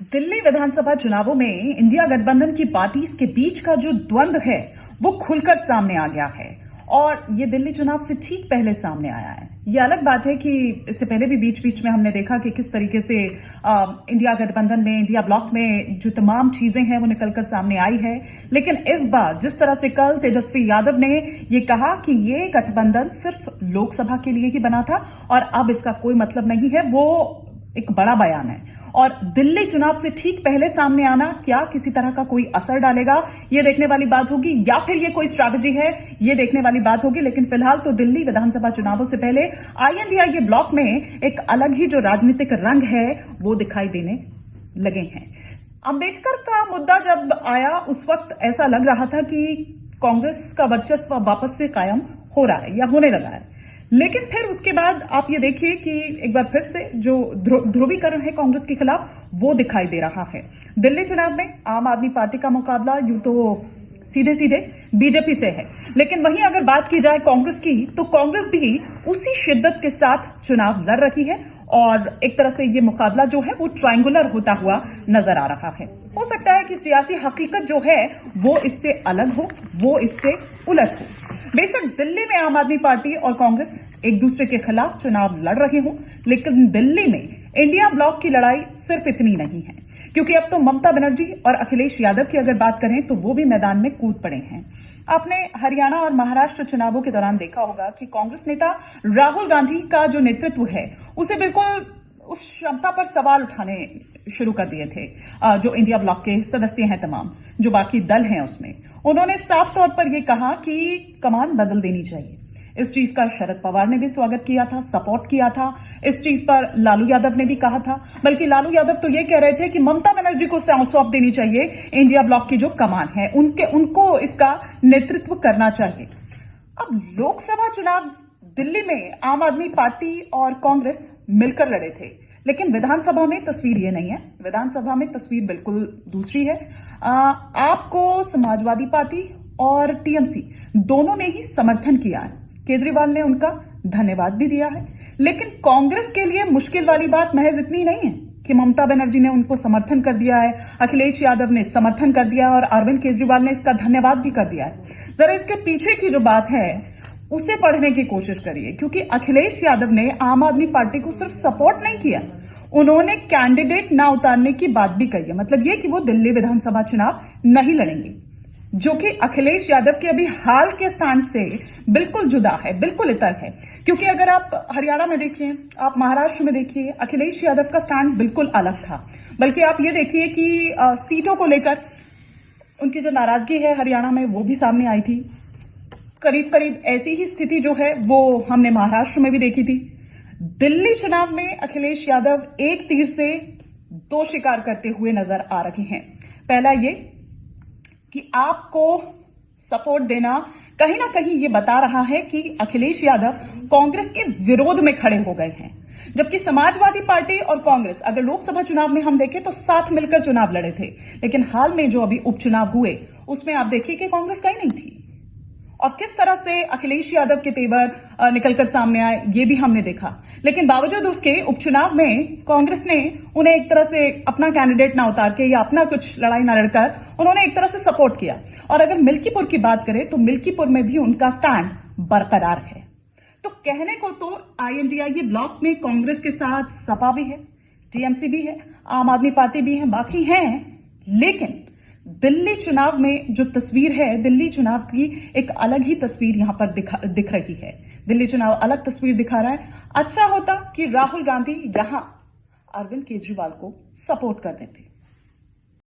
दिल्ली विधानसभा चुनावों में इंडिया गठबंधन की पार्टीज के बीच का जो द्वंद्व है वो खुलकर सामने आ गया है और ये दिल्ली चुनाव से ठीक पहले सामने आया है। ये अलग बात है कि इससे पहले भी बीच बीच में हमने देखा कि किस तरीके से इंडिया गठबंधन में, इंडिया ब्लॉक में जो तमाम चीजें हैं वो निकलकर सामने आई है। लेकिन इस बार जिस तरह से कल तेजस्वी यादव ने ये कहा कि ये गठबंधन सिर्फ लोकसभा के लिए ही बना था और अब इसका कोई मतलब नहीं है, वो एक बड़ा बयान है। और दिल्ली चुनाव से ठीक पहले सामने आना क्या किसी तरह का कोई असर डालेगा, ये देखने वाली बात होगी, या फिर ये कोई स्ट्रैटेजी है, ये देखने वाली बात होगी। लेकिन फिलहाल तो दिल्ली विधानसभा चुनावों से पहले INDIA ब्लॉक में एक अलग ही जो राजनीतिक रंग है वो दिखाई देने लगे हैं। अंबेडकर का मुद्दा जब आया उस वक्त ऐसा लग रहा था कि कांग्रेस का वर्चस्व वापस से कायम हो रहा है या होने लगा है। लेकिन फिर उसके बाद आप ये देखिए कि एक बार फिर से जो ध्रुवीकरण है कांग्रेस के खिलाफ वो दिखाई दे रहा है। दिल्ली चुनाव में आम आदमी पार्टी का मुकाबला यूं तो सीधे सीधे बीजेपी से है, लेकिन वहीं अगर बात की जाए कांग्रेस की तो कांग्रेस भी उसी शिद्दत के साथ चुनाव लड़ रही है और एक तरह से ये मुकाबला जो है वो ट्रायंगुलर होता हुआ नजर आ रहा है। हो सकता है कि सियासी हकीकत जो है वो इससे अलग हो, वो इससे उलट हो। बेशक दिल्ली में आम आदमी पार्टी और कांग्रेस एक दूसरे के खिलाफ चुनाव लड़ रहे हों, लेकिन दिल्ली में इंडिया ब्लॉक की लड़ाई सिर्फ इतनी नहीं है, क्योंकि अब तो ममता बनर्जी और अखिलेश यादव की अगर बात करें तो वो भी मैदान में कूद पड़े हैं। आपने हरियाणा और महाराष्ट्र चुनावों के दौरान देखा होगा कि कांग्रेस नेता राहुल गांधी का जो नेतृत्व है उसे बिल्कुल उस क्षमता पर सवाल उठाने शुरू कर दिए थे। जो इंडिया ब्लॉक के सदस्य हैं, तमाम जो बाकी दल हैं, उसमें उन्होंने साफ तौर पर यह कहा कि कमान बदल देनी चाहिए। इस चीज का शरद पवार ने भी स्वागत किया था, सपोर्ट किया था। इस चीज पर लालू यादव ने भी कहा था, बल्कि लालू यादव तो ये कह रहे थे कि ममता बनर्जी को सौंप देनी चाहिए इंडिया ब्लॉक की जो कमान है, उनको इसका नेतृत्व करना चाहिए। अब लोकसभा चुनाव दिल्ली में आम आदमी पार्टी और कांग्रेस मिलकर लड़े थे, लेकिन विधानसभा में तस्वीर ये नहीं है। विधानसभा में तस्वीर बिल्कुल दूसरी है। आपको समाजवादी पार्टी और TMC दोनों ने ही समर्थन किया है। केजरीवाल ने उनका धन्यवाद भी दिया है। लेकिन कांग्रेस के लिए मुश्किल वाली बात महज इतनी नहीं है कि ममता बनर्जी ने उनको समर्थन कर दिया है, अखिलेश यादव ने समर्थन कर दिया और अरविंद केजरीवाल ने इसका धन्यवाद भी कर दिया है। जरा इसके पीछे की जो बात है उसे पढ़ने की कोशिश करिए, क्योंकि अखिलेश यादव ने आम आदमी पार्टी को सिर्फ सपोर्ट नहीं किया, उन्होंने कैंडिडेट ना उतारने की बात भी कही है। मतलब ये कि वो दिल्ली विधानसभा चुनाव नहीं लड़ेंगे, जो कि अखिलेश यादव के अभी हाल के स्टैंड से बिल्कुल जुदा है, बिल्कुल इतर है। क्योंकि अगर आप हरियाणा में देखिए, आप महाराष्ट्र में देखिए, अखिलेश यादव का स्टैंड बिल्कुल अलग था। बल्कि आप ये देखिए कि सीटों को लेकर उनकी जो नाराजगी है हरियाणा में वो भी सामने आई थी। करीब करीब ऐसी ही स्थिति जो है वो हमने महाराष्ट्र में भी देखी थी। दिल्ली चुनाव में अखिलेश यादव एक तीर से दो शिकार करते हुए नजर आ रहे हैं। पहला ये कि आपको सपोर्ट देना कहीं ना कहीं ये बता रहा है कि अखिलेश यादव कांग्रेस के विरोध में खड़े हो गए हैं, जबकि समाजवादी पार्टी और कांग्रेस अगर लोकसभा चुनाव में हम देखें तो साथ मिलकर चुनाव लड़े थे। लेकिन हाल में जो अभी उपचुनाव हुए उसमें आप देखिए कि कांग्रेस कहीं नहीं थी और किस तरह से अखिलेश यादव के तेवर निकलकर सामने आए ये भी हमने देखा। लेकिन बावजूद उसके उपचुनाव में कांग्रेस ने उन्हें एक तरह से अपना कैंडिडेट ना उतार के या अपना कुछ लड़ाई ना लड़कर उन्होंने एक तरह से सपोर्ट किया। और अगर मिल्कीपुर की बात करें तो मिल्कीपुर में भी उनका स्टैंड बरकरार है। तो कहने को तो INDIA ब्लॉक में कांग्रेस के साथ सपा भी है, TMC भी है, आम आदमी पार्टी भी है, बाकी हैं। लेकिन दिल्ली चुनाव में जो तस्वीर है, दिल्ली चुनाव की एक अलग ही तस्वीर यहां पर दिख रही है। दिल्ली चुनाव अलग तस्वीर दिखा रहा है। अच्छा होता कि राहुल गांधी यहां अरविंद केजरीवाल को सपोर्ट कर देते।